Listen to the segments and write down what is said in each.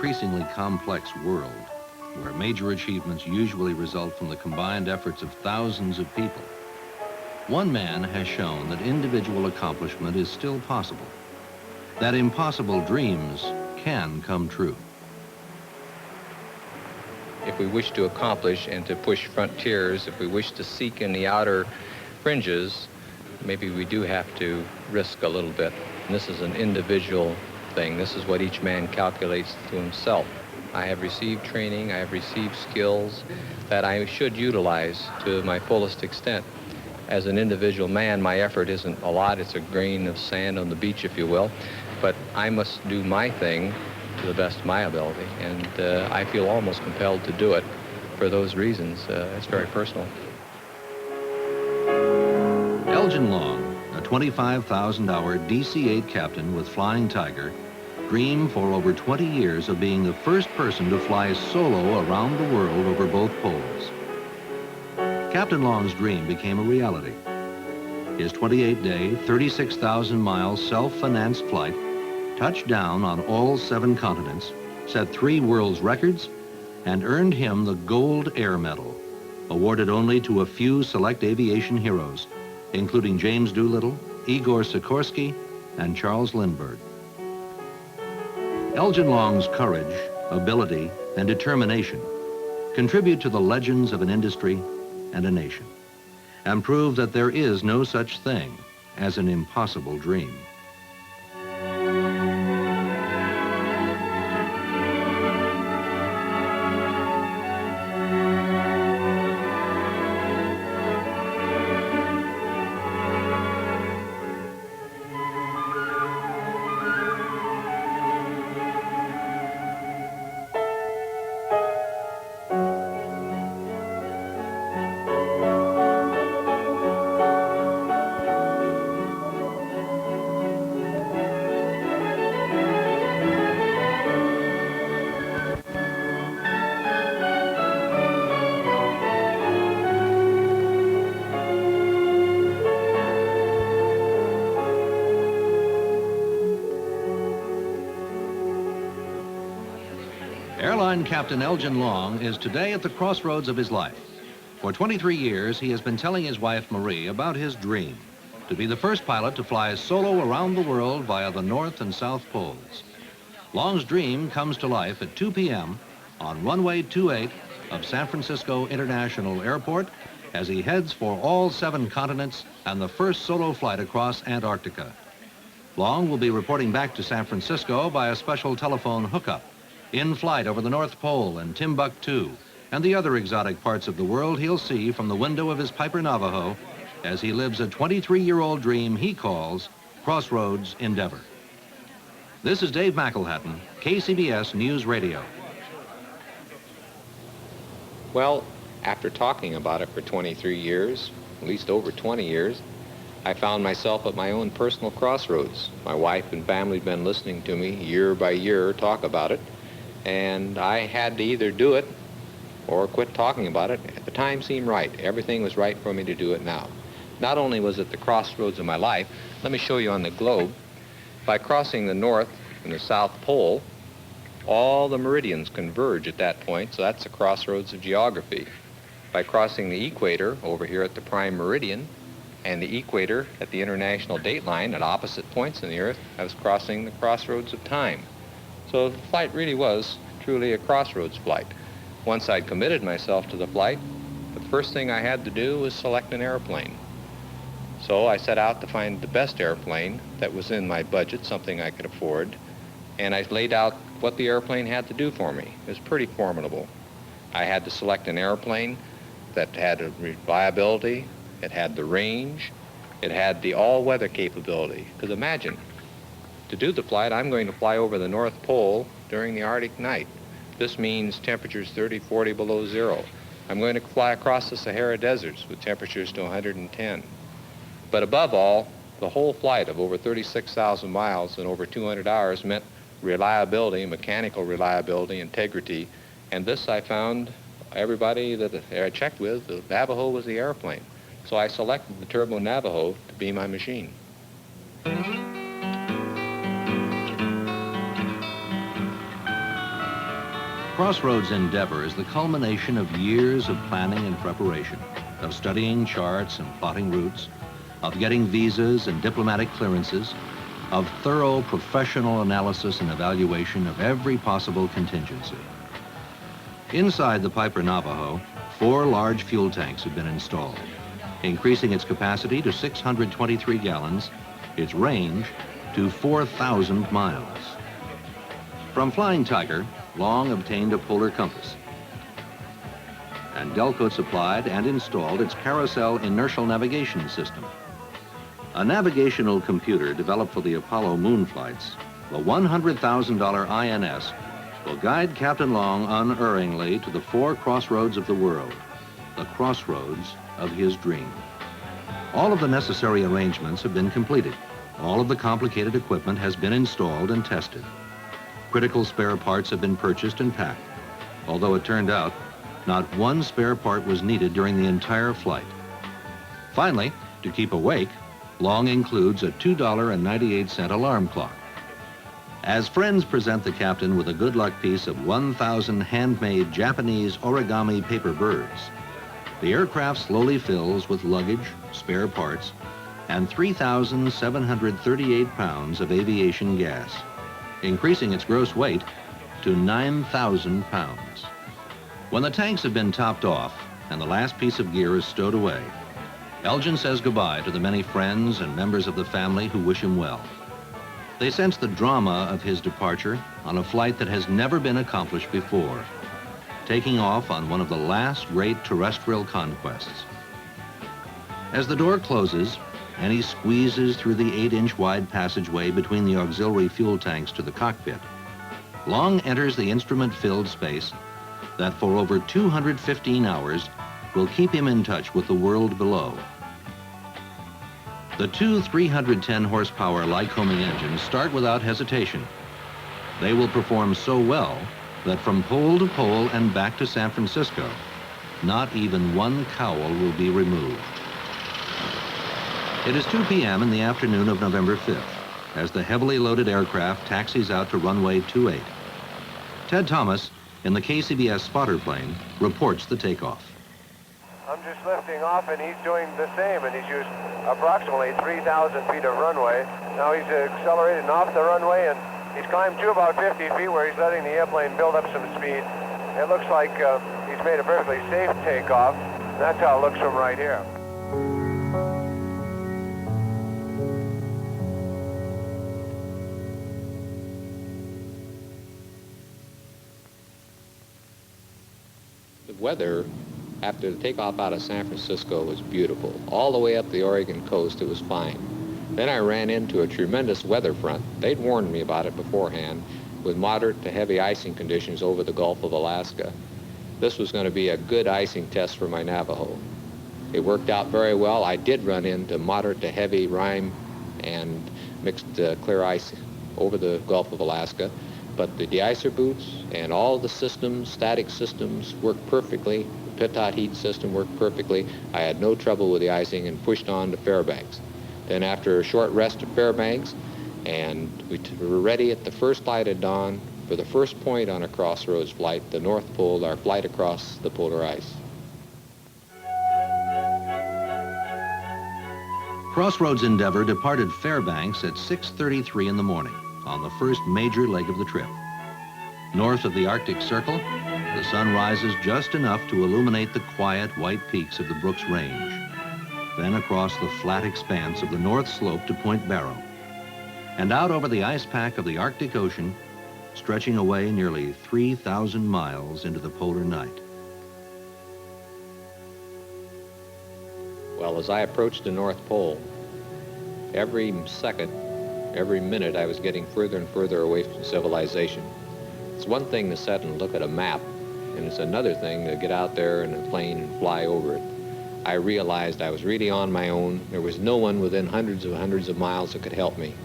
increasingly complex world, where major achievements usually result from the combined efforts of thousands of people, one man has shown that individual accomplishment is still possible, that impossible dreams can come true. If we wish to accomplish and to push frontiers, if we wish to seek in the outer fringes, maybe we do have to risk a little bit. And this is an individual thing. This is what each man calculates to himself. I have received training, I have received skills that I should utilize to my fullest extent. As an individual man, my effort isn't a lot. It's a grain of sand on the beach, if you will. But I must do my thing to the best of my ability. And I feel almost compelled to do it for those reasons. It's very personal. Elgen Long, a 25,000-hour DC-8 captain with Flying Tiger, dreamed for over 20 years of being the first person to fly solo around the world over both poles. Captain Long's dream became a reality. His 28-day, 36,000-mile self-financed flight touched down on all 7 continents, set 3 world's records, and earned him the Gold Air Medal, awarded only to a few select aviation heroes, including James Doolittle, Igor Sikorsky, and Charles Lindbergh. Elgen Long's courage, ability, and determination contribute to the legends of an industry and a nation, and prove that there is no such thing as an impossible dream. Airline Captain Elgen Long is today at the crossroads of his life. For 23 years, he has been telling his wife, Marie, about his dream, to be the first pilot to fly solo around the world via the North and South Poles. Long's dream comes to life at 2 p.m. on runway 28 of San Francisco International Airport as he heads for all 7 continents and the first solo flight across Antarctica. Long will be reporting back to San Francisco by a special telephone hookup, in flight over the North Pole and Timbuktu and the other exotic parts of the world he'll see from the window of his Piper Navajo as he lives a 23-year-old dream he calls Crossroads Endeavor. This is Dave McElhatton, KCBS News Radio. Well, after talking about it for 23 years, at least over 20 years, I found myself at my own personal crossroads. My wife and family had been listening to me year by year talk about it, and I had to either do it or quit talking about it. At the time seemed right. Everything was right for me to do it now. Not only was it the crossroads of my life, let me show you on the globe. By crossing the North and the South Pole, all the meridians converge at that point, so that's the crossroads of geography. By crossing the equator over here at the prime meridian and the equator at the international date line at opposite points in the Earth, I was crossing the crossroads of time. So the flight really was truly a crossroads flight. Once I'd committed myself to the flight, the first thing I had to do was select an airplane. So I set out to find the best airplane that was in my budget, something I could afford, and I laid out what the airplane had to do for me. It was pretty formidable. I had to select an airplane that had a reliability, it had the range, it had the all-weather capability. Because imagine, to do the flight, I'm going to fly over the North Pole during the Arctic night. This means temperatures 30, 40 below zero. I'm going to fly across the Sahara deserts with temperatures to 110. But above all, the whole flight of over 36,000 miles in over 200 hours meant reliability, mechanical reliability, integrity. And this I found everybody that I checked with, the Navajo was the airplane. So I selected the Turbo Navajo to be my machine. Crossroads endeavor is the culmination of years of planning and preparation, of studying charts and plotting routes, of getting visas and diplomatic clearances, of thorough professional analysis and evaluation of every possible contingency. Inside the Piper Navajo, 4 large fuel tanks have been installed, increasing its capacity to 623 gallons, its range to 4,000 miles. From Flying Tiger, Long obtained a polar compass, and Delcoat supplied and installed its carousel inertial navigation system. A navigational computer developed for the Apollo moon flights, the $100,000 INS, will guide Captain Long unerringly to the 4 crossroads of the world, the crossroads of his dream. All of the necessary arrangements have been completed. All of the complicated equipment has been installed and tested. Critical spare parts have been purchased and packed, although it turned out not one spare part was needed during the entire flight. Finally, to keep awake, Long includes a $2.98 alarm clock. As friends present the captain with a good luck piece of 1,000 handmade Japanese origami paper birds, the aircraft slowly fills with luggage, spare parts, and 3,738 pounds of aviation gas, increasing its gross weight to 9,000 pounds. When the tanks have been topped off and the last piece of gear is stowed away, Elgen says goodbye to the many friends and members of the family who wish him well. They sense the drama of his departure on a flight that has never been accomplished before, taking off on one of the last great terrestrial conquests. As the door closes and he squeezes through the 8-inch wide passageway between the auxiliary fuel tanks to the cockpit, Long enters the instrument-filled space that for over 215 hours will keep him in touch with the world below. The 2 310 horsepower Lycoming engines start without hesitation. They will perform so well that from pole to pole and back to San Francisco, not even one cowl will be removed. It is 2 p.m. in the afternoon of November 5th as the heavily loaded aircraft taxis out to runway 28. Ted Thomas, in the KCBS spotter plane, reports the takeoff. I'm just lifting off and he's doing the same, and he's used approximately 3,000 feet of runway. Now he's accelerating off the runway and he's climbed to about 50 feet where he's letting the airplane build up some speed. It looks like he's made a perfectly safe takeoff. That's how it looks from right here. The weather after the takeoff out of San Francisco was beautiful. All the way up the Oregon coast, it was fine. Then I ran into a tremendous weather front. They'd warned me about it beforehand, with moderate to heavy icing conditions over the Gulf of Alaska. This was going to be a good icing test for my Navajo. It worked out very well. I did run into moderate to heavy rime and mixed clear ice over the Gulf of Alaska. But the de-icer boots and all the systems, static systems, worked perfectly. The pitot heat system worked perfectly. I had no trouble with the icing and pushed on to Fairbanks. Then after a short rest at Fairbanks, and we were ready at the first light of dawn for the first point on a crossroads flight, the North Pole, our flight across the polar ice. Crossroads Endeavour departed Fairbanks at 6:33 in the morning on the first major leg of the trip. North of the Arctic Circle, the sun rises just enough to illuminate the quiet white peaks of the Brooks Range, then across the flat expanse of the North Slope to Point Barrow, and out over the ice pack of the Arctic Ocean, stretching away nearly 3,000 miles into the polar night. Well, as I approached the North Pole, every second, every minute, I was getting further and further away from civilization. It's one thing to sit and look at a map, and it's another thing to get out there in a plane and fly over it. I realized I was really on my own. There was no one within hundreds of miles that could help me.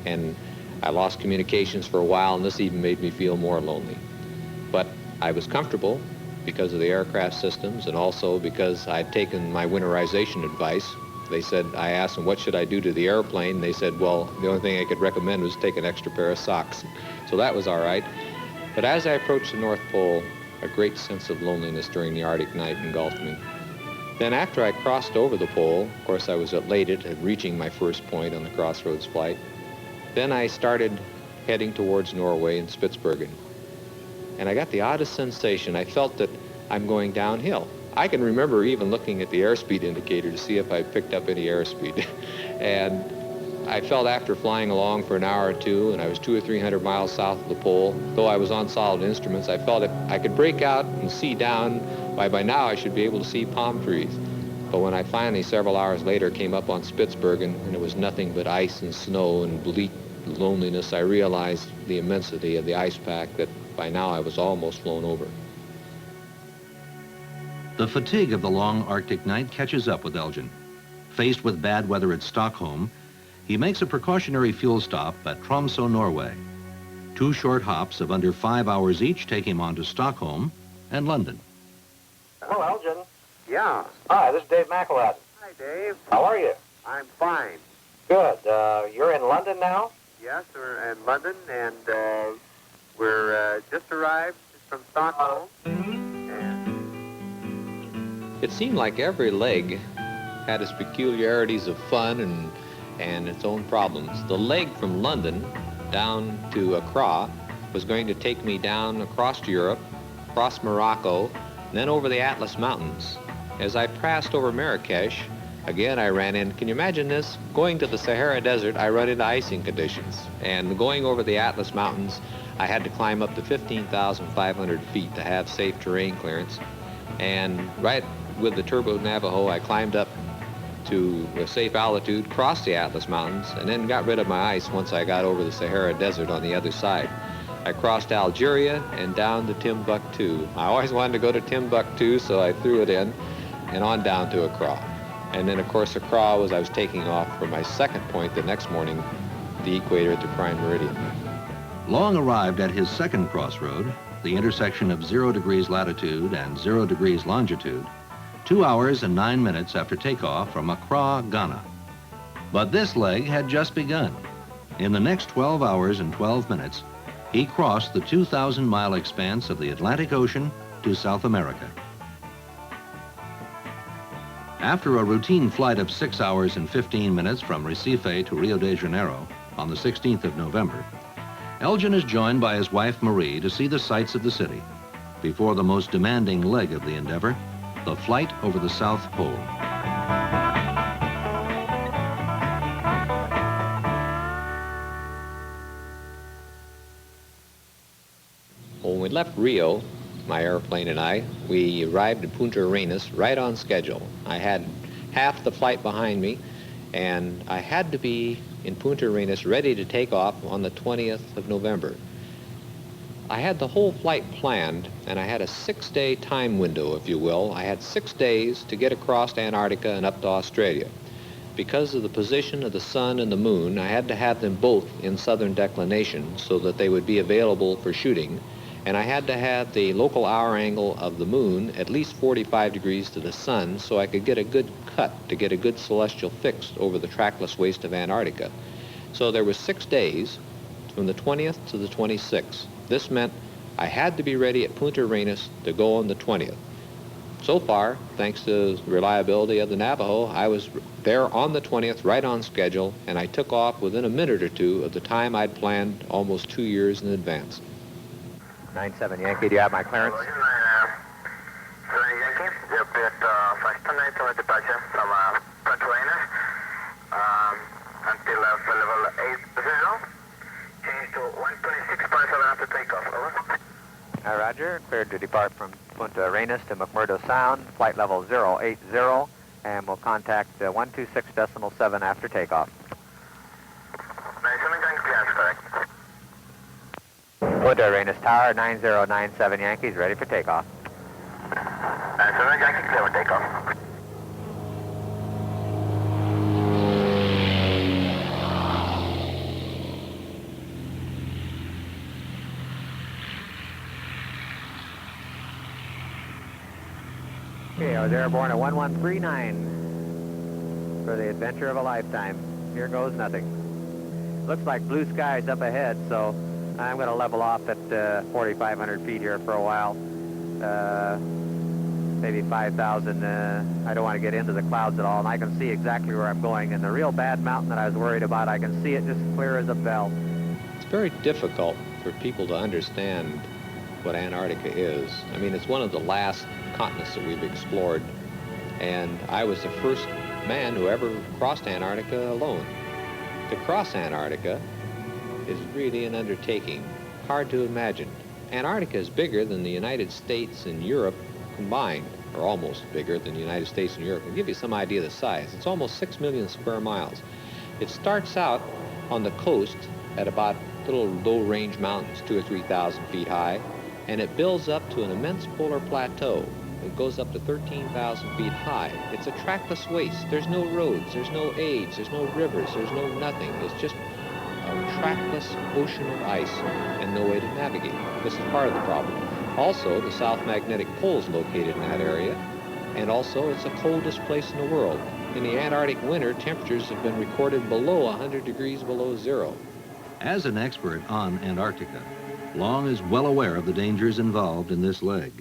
And I lost communications for a while, and this even made me feel more lonely. But I was comfortable because of the aircraft systems, and also because I'd taken my winterization advice. They said, I asked them, what should I do to the airplane? They said, well, the only thing I could recommend was take an extra pair of socks. So that was all right. But as I approached the North Pole, a great sense of loneliness during the Arctic night engulfed me. Then after I crossed over the pole, of course I was elated at reaching my first point on the Crossroads flight, then I started heading towards Norway and Spitsbergen. And I got the oddest sensation. I felt that I'm going downhill. I can remember even looking at the airspeed indicator to see if I picked up any airspeed. And I felt after flying along for an hour or two, and I was 200 or 300 miles south of the pole, though I was on solid instruments, I felt if I could break out and see down, by now I should be able to see palm trees. But when I finally, several hours later, came up on Spitsbergen, and it was nothing but ice and snow and bleak loneliness, I realized the immensity of the ice pack that by now I was almost flown over. The fatigue of the long Arctic night catches up with Elgen. Faced with bad weather at Stockholm, he makes a precautionary fuel stop at Tromsø, Norway. 2 short hops of under 5 hours each take him on to Stockholm and London. Hello, Elgen. Yeah. Hi, this is Dave McElrath. Hi, Dave. How are you? I'm fine. Good. You're in London now? Yes, we're in London, and we're just arrived from Stockholm. And It seemed like every leg had its peculiarities of fun and its own problems. The leg from London down to Accra was going to take me down across Europe, across Morocco, and then over the Atlas Mountains. As I passed over Marrakesh, again I ran in, can you imagine this? Going to the Sahara Desert, I run into icing conditions. And going over the Atlas Mountains, I had to climb up to 15,500 feet to have safe terrain clearance. And right with the Turbo Navajo, I climbed up to a safe altitude, crossed the Atlas Mountains, and then got rid of my ice once I got over the Sahara Desert on the other side. I crossed Algeria and down to Timbuktu. I always wanted to go to Timbuktu, so I threw it in and on down to Accra. And then, of course, Accra was I was taking off for my second point the next morning, the equator at the prime meridian. Long arrived at his second crossroad, the intersection of 0 degrees latitude and 0 degrees longitude, 2 hours and 9 minutes after takeoff from Accra, Ghana. But this leg had just begun. In the next 12 hours and 12 minutes, he crossed the 2,000-mile expanse of the Atlantic Ocean to South America. After a routine flight of 6 hours and 15 minutes from Recife to Rio de Janeiro on the 16th of November, Elgen is joined by his wife Marie to see the sights of the city before the most demanding leg of the endeavor, the flight over the South Pole. When we left Rio, my airplane and I, we arrived in Punta Arenas right on schedule. I had half the flight behind me, and I had to be in Punta Arenas ready to take off on the 20th of November. I had the whole flight planned, and I had a 6-day time window, if you will. I had 6 days to get across Antarctica and up to Australia. Because of the position of the sun and the moon, I had to have them both in southern declination so that they would be available for shooting. And I had to have the local hour angle of the moon at least 45 degrees to the sun so I could get a good cut to get a good celestial fix over the trackless waste of Antarctica. So there were 6 days from the 20th to the 26th. This meant I had to be ready at Punta Arenas to go on the 20th. So far, thanks to the reliability of the Navajo, I was there on the 20th, right on schedule, and I took off within a minute or two of the time I'd planned almost 2 years in advance. 97 Yankee, do you have my clearance? Yankee, you appeared first tonight on departure from Punta Arenas until level 80. Change to 126.7 after takeoff, over. Roger, cleared to depart from Punta Arenas to McMurdo Sound, flight level 080, and we'll contact 126.7 after takeoff. 97 Yankee, that's correct. Punta Arenas Tower, 9097 Yankees, ready for takeoff. 97 Yankee, clear for takeoff. Okay, I was airborne at 1139 for the adventure of a lifetime. Here goes nothing. Looks like blue skies up ahead, so I'm going to level off at 4,500 feet here for a while. Maybe 5,000. I don't want to get into the clouds at all, and I can see exactly where I'm going. And the real bad mountain that I was worried about, I can see it just clear as a bell. It's very difficult for people to understand what Antarctica is. I mean, it's one of the last continents that we've explored, and I was the first man who ever crossed Antarctica alone. To cross Antarctica is really an undertaking, hard to imagine. Antarctica is bigger than the United States and Europe combined, or almost bigger than the United States and Europe. I'll give you some idea of the size. It's almost 6 million square miles. It starts out on the coast at about little low-range mountains, 2,000 or 3,000 feet high, and it builds up to an immense polar plateau. It goes up to 13,000 feet high. It's a trackless waste. There's no roads, there's no aids, there's no rivers, there's no nothing. It's just a trackless ocean of ice and no way to navigate. This is part of the problem. Also, the South Magnetic Pole is located in that area, and also it's the coldest place in the world. In the Antarctic winter, temperatures have been recorded below 100 degrees below zero. As an expert on Antarctica, Long is well aware of the dangers involved in this leg.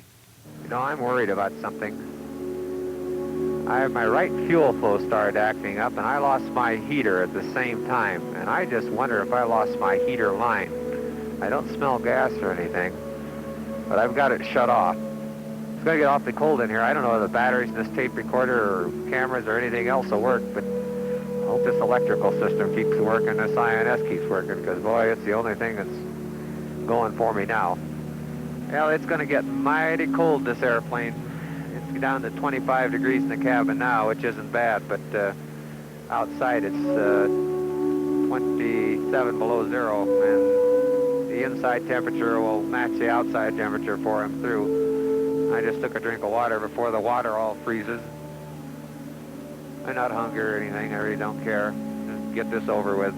You know, I'm worried about something. My right fuel flow started acting up, and I lost my heater at the same time. And I just wonder if I lost my heater line. I don't smell gas or anything, but I've got it shut off. It's going to get awfully cold in here. I don't know if the batteries in this tape recorder or cameras or anything else will work, but I hope this electrical system keeps working, this INS keeps working, because, boy, it's the only thing that's going for me now. Well, it's going to get mighty cold, this airplane. It's down to 25 degrees in the cabin now, which isn't bad, but outside it's 27 below zero, and the inside temperature will match the outside temperature for him through. I just took a drink of water before the water all freezes. I'm not hungry or anything. I really don't care. Just get this over with.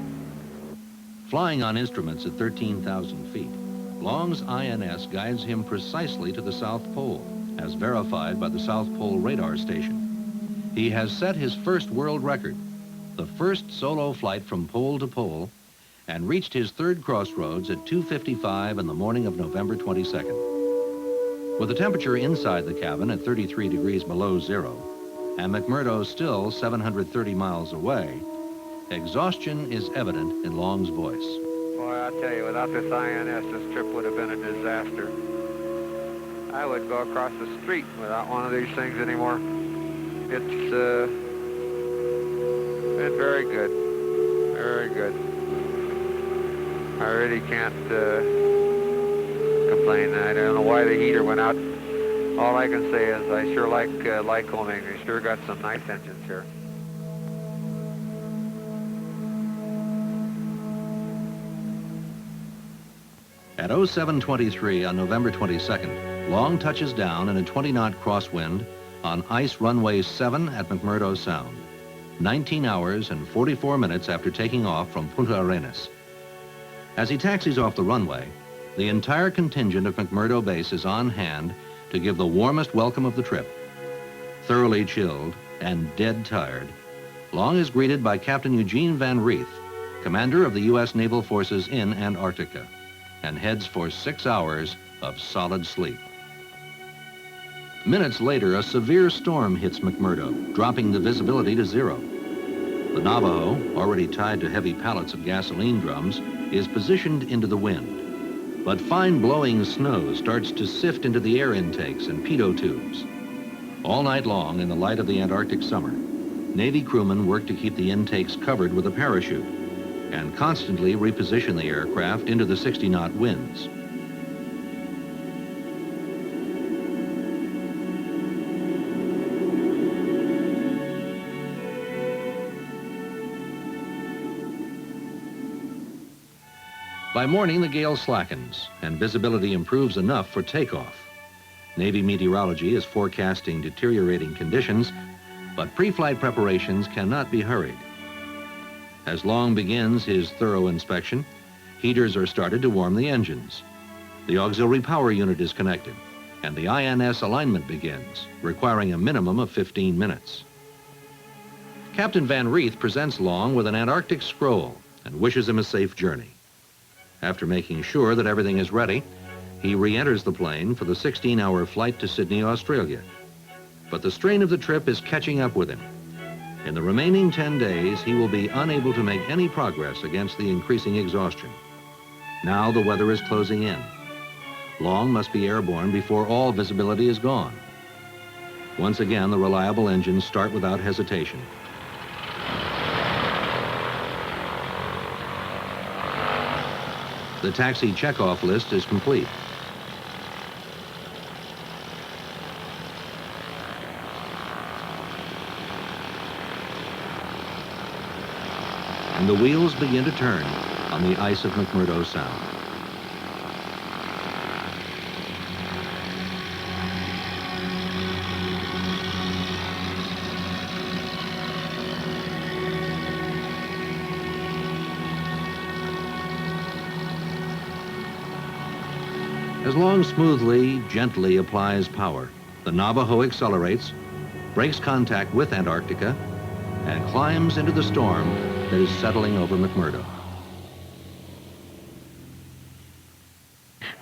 Flying on instruments at 13,000 feet, Long's INS guides him precisely to the South Pole, as verified by the South Pole radar station. He has set his first world record, the first solo flight from pole to pole, and reached his third crossroads at 2:55 in the morning of November 22nd. With the temperature inside the cabin at 33 degrees below zero, and McMurdo still 730 miles away, exhaustion is evident in Long's voice. Boy, I'll tell you, without this INS, this trip would have been a disaster. I wouldn't go across the street without one of these things anymore. It's been very good, very good. I really can't complain. I don't know why the heater went out. All I can say is I sure like Lycoming. They sure got some nice engines here. At 07:23 on November 22nd, Long touches down in a 20-knot crosswind on ice runway 7 at McMurdo Sound, 19 hours and 44 minutes after taking off from Punta Arenas. As he taxis off the runway, the entire contingent of McMurdo Base is on hand to give the warmest welcome of the trip. Thoroughly chilled and dead tired, Long is greeted by Captain Eugene Van Reeth, commander of the U.S. Naval Forces in Antarctica, and heads for 6 hours of solid sleep. Minutes later, a severe storm hits McMurdo, dropping the visibility to zero. The Navajo, already tied to heavy pallets of gasoline drums, is positioned into the wind. But fine blowing snow starts to sift into the air intakes and pitot tubes. All night long, in the light of the Antarctic summer, Navy crewmen work to keep the intakes covered with a parachute and constantly reposition the aircraft into the 60-knot winds. By morning, the gale slackens and visibility improves enough for takeoff. Navy meteorology is forecasting deteriorating conditions, but pre-flight preparations cannot be hurried. As Long begins his thorough inspection, heaters are started to warm the engines. The auxiliary power unit is connected, and the INS alignment begins, requiring a minimum of 15 minutes. Captain Van Reeth presents Long with an Antarctic scroll and wishes him a safe journey. After making sure that everything is ready, he re-enters the plane for the 16-hour flight to Sydney, Australia. But the strain of the trip is catching up with him. In the remaining 10 days, he will be unable to make any progress against the increasing exhaustion. Now the weather is closing in. Long must be airborne before all visibility is gone. Once again, the reliable engines start without hesitation. The taxi checkoff list is complete. And the wheels begin to turn on the ice of McMurdo Sound. As Long smoothly, gently applies power, the Navajo accelerates, breaks contact with Antarctica, and climbs into the storm that is settling over McMurdo.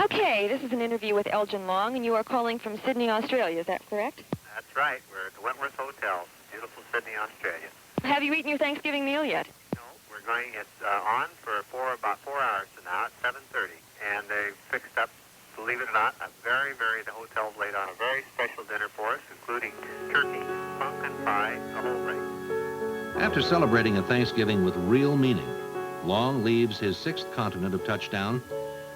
Okay, this is an interview with Elgen Long, and you are calling from Sydney, Australia. Is that correct? That's right. We're at the Wentworth Hotel, beautiful Sydney, Australia. Have you eaten your Thanksgiving meal yet? No, we're going, it's on for about 4 hours from now at 7:30. And they fixed up, believe it or not, the hotel's laid on a very special dinner for us, including turkey, pumpkin pie, the whole thing. After celebrating a Thanksgiving with real meaning, Long leaves his 6th continent of touchdown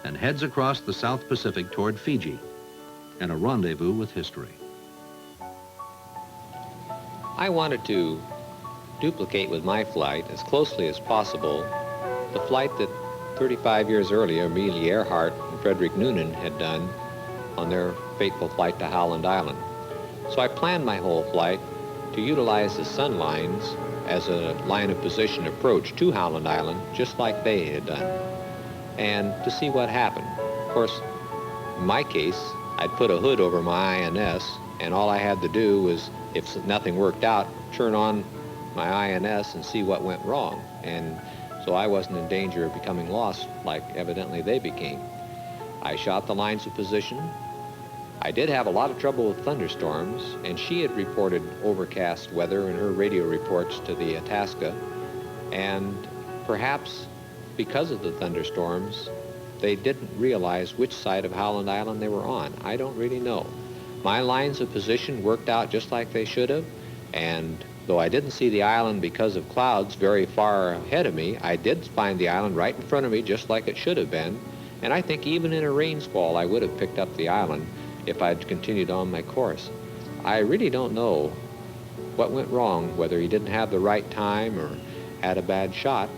and heads across the South Pacific toward Fiji and a rendezvous with history. I wanted to duplicate with my flight as closely as possible the flight that 35 years earlier Amelia Earhart and Frederick Noonan had done on their fateful flight to Howland Island. So I planned my whole flight to utilize the sun lines as a line of position approach to Howland Island, just like they had done, and to see what happened. Of course, in my case, I'd put a hood over my INS, and all I had to do was, if nothing worked out, turn on my INS and see what went wrong. And so I wasn't in danger of becoming lost like evidently they became. I shot the lines of position. I did have a lot of trouble with thunderstorms, and she had reported overcast weather in her radio reports to the Itasca, and perhaps because of the thunderstorms, they didn't realize which side of Howland Island they were on. I don't really know. My lines of position worked out just like they should have, and though I didn't see the island because of clouds very far ahead of me, I did find the island right in front of me just like it should have been, and I think even in a rain squall I would have picked up the island if I'd continued on my course. I really don't know what went wrong, whether he didn't have the right time or had a bad shot,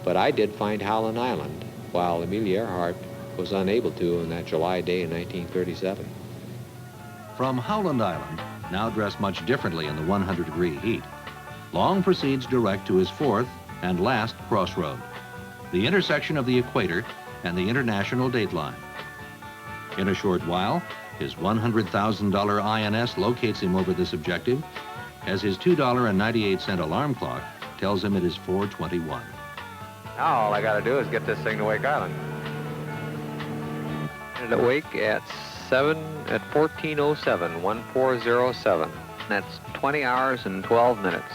but I did find Howland Island, while Amelia Earhart was unable to on that July day in 1937. From Howland Island, now dressed much differently in the 100-degree heat, Long proceeds direct to his 4th and last crossroad, the intersection of the equator and the international dateline. In a short while, his $100,000 INS locates him over this objective as his $2.98 alarm clock tells him it is 4:21. Now all I gotta do is get this thing to Wake Island. And at Wake at 1407, 1407. That's 20 hours and 12 minutes.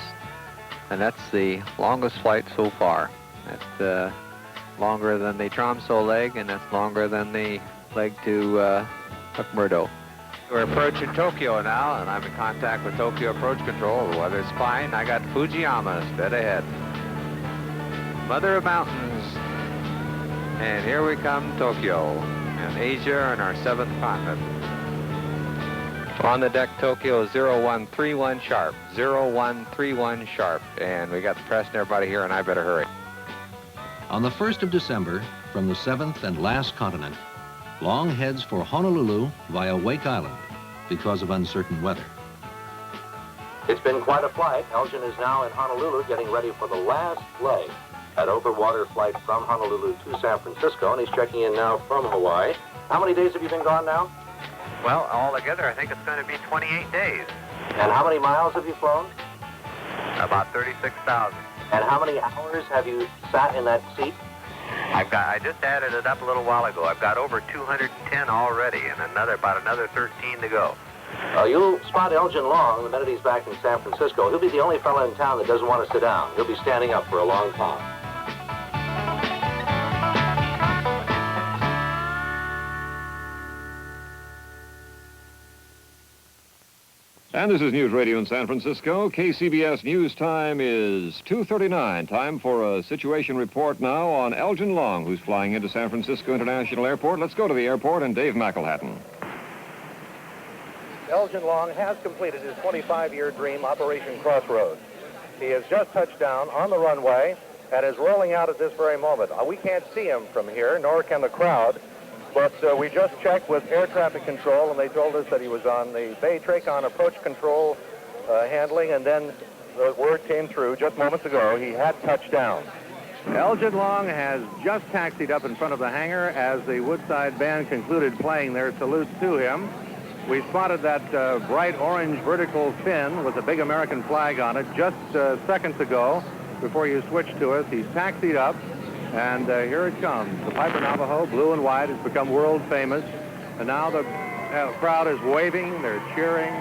And that's the longest flight so far. That's longer than the Tromsø leg, and that's longer than the leg to McMurdo. We're approaching Tokyo now, and I'm in contact with Tokyo Approach Control. The weather's fine. I got Fujiyama dead ahead. Mother of mountains. And here we come, Tokyo, and Asia and our 7th continent. On the deck, Tokyo 0131 sharp, 0131 sharp. And we got the press and everybody here, and I better hurry. On the 1st of December, from the 7th and last continent, Long heads for Honolulu via Wake Island because of uncertain weather. It's been quite a flight. Elgen is now in Honolulu getting ready for the last leg. An overwater flight from Honolulu to San Francisco, and he's checking in now from Hawaii. How many days have you been gone now? Well, altogether, I think it's going to be 28 days. And how many miles have you flown? About 36,000. And how many hours have you sat in that seat? I just added it up a little while ago. I've got over 210 already, and about another 13 to go. You'll spot Elgen Long the minute he's back in San Francisco. He'll be the only fellow in town that doesn't want to sit down. He'll be standing up for a long time. And this is News Radio in San Francisco. KCBS News Time is 2:39. Time for a situation report now on Elgen Long, who's flying into San Francisco International Airport. Let's go to the airport and Dave McElhatton. Elgen Long has completed his 25-year dream, Operation Crossroads. He has just touched down on the runway and is rolling out at this very moment. We can't see him from here, nor can the crowd. But we just checked with air traffic control, and they told us that he was on the Bay Tracon approach control handling, and then the word came through just moments ago he had touched down. Elgen Long has just taxied up in front of the hangar as the Woodside Band concluded playing their salutes to him. We spotted that bright orange vertical fin with a big American flag on it just seconds ago before you switched to us. He's taxied up. And here it comes. The Piper Navajo, blue and white, has become world famous. And now the crowd is waving, they're cheering,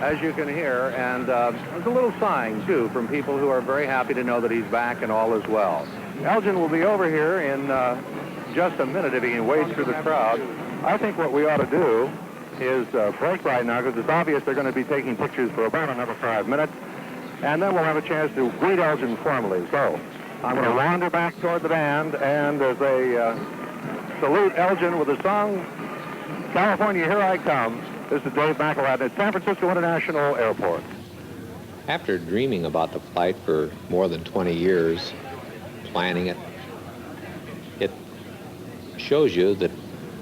as you can hear. And there's a little sighing, too, from people who are very happy to know that he's back and all is well. Elgen will be over here in just a minute if he can wade through the crowd. I think what we ought to do is break right now, because it's obvious they're going to be taking pictures for about another 5 minutes. And then we'll have a chance to greet Elgen formally. So I'm going to wander back toward the band, and as they salute Elgen with the song, California, Here I Come. This is Dave McElhatton at San Francisco International Airport. After dreaming about the flight for more than 20 years, planning it, it shows you that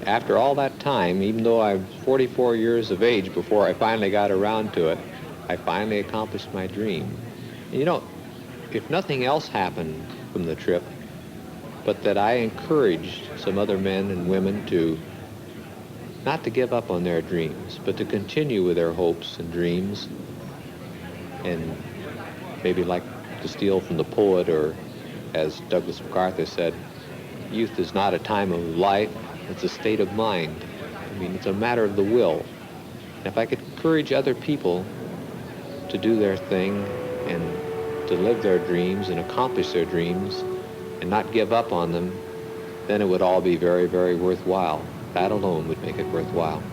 after all that time, even though I'm 44 years of age before I finally got around to it, I finally accomplished my dream. And you know, if nothing else happened from the trip, but that I encouraged some other men and women to not to give up on their dreams, but to continue with their hopes and dreams, and maybe like to steal from the poet, or as Douglas MacArthur said, youth is not a time of life, it's a state of mind. I mean, it's a matter of the will. And if I could encourage other people to do their thing and to live their dreams and accomplish their dreams and not give up on them, then it would all be very, very worthwhile. That alone would make it worthwhile.